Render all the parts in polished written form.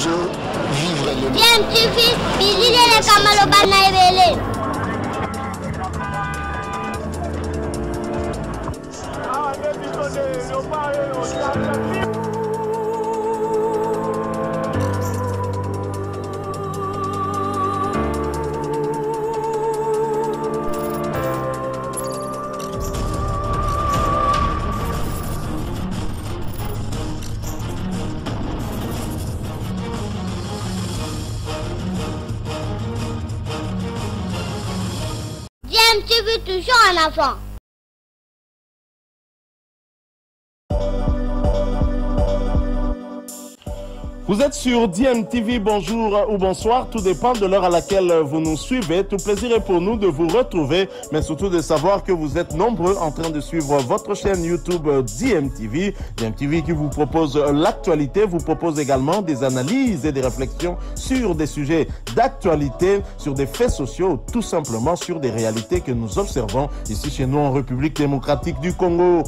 toujours vivre le monde. DMTV, Billy le Kamalobana Ebele. DMTV toujours en avant. Vous êtes sur DMTV, bonjour ou bonsoir, tout dépend de l'heure à laquelle vous nous suivez. Tout plaisir est pour nous de vous retrouver, mais surtout de savoir que vous êtes nombreux en train de suivre votre chaîne YouTube DMTV. DMTV qui vous propose l'actualité, vous propose également des analyses et des réflexions sur des sujets d'actualité, sur des faits sociaux, tout simplement sur des réalités que nous observons ici chez nous en République démocratique du Congo.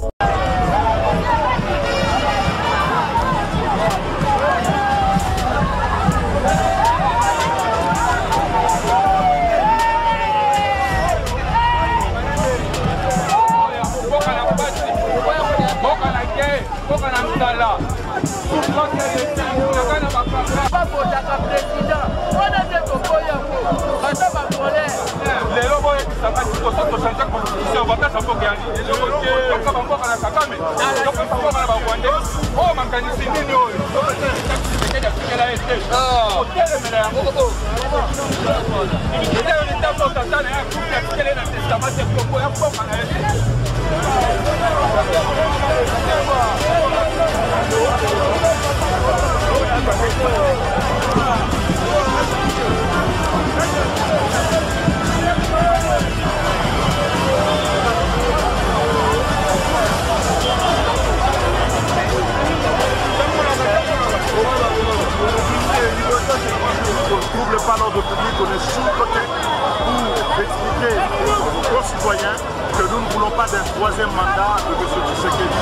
Trouble pas l'ordre public, on est sous côté pour expliquer aux concitoyens que nous ne voulons pas d'un troisième mandat de M. Tshisekedi.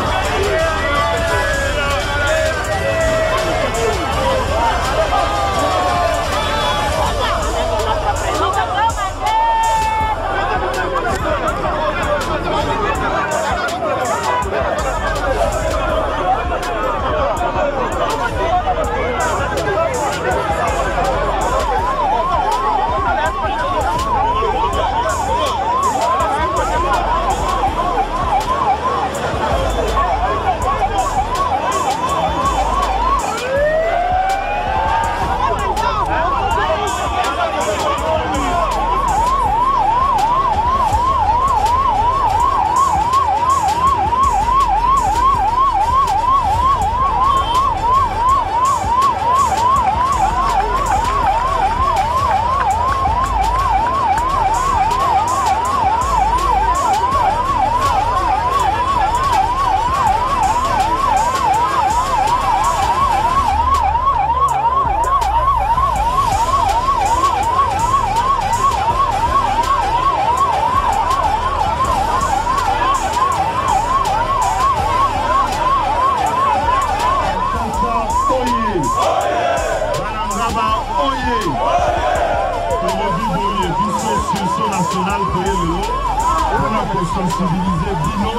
sensibiliser Bino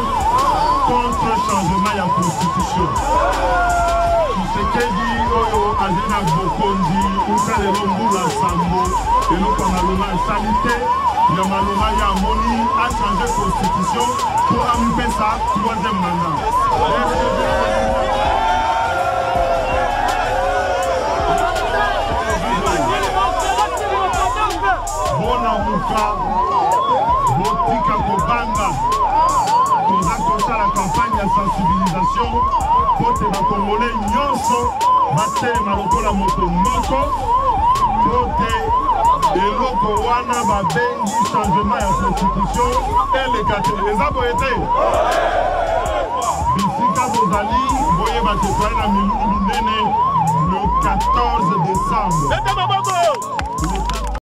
contre le changement de la constitution. Tshisekedi oyo azina bokondi ukale lombula sambo eloko maloma salite ya maloma ya moni a changé constitution pour amipesa troisième mandat. Bona muka botika kobanga toza kosala campagne ya sensibilisation kote bakongolais nyonso batelema lokola moto moko kote eloko wana babengi changement ya constitution eleka te eza boye te bisika bozali boyeba te toali na milulu minene le 14 décembre.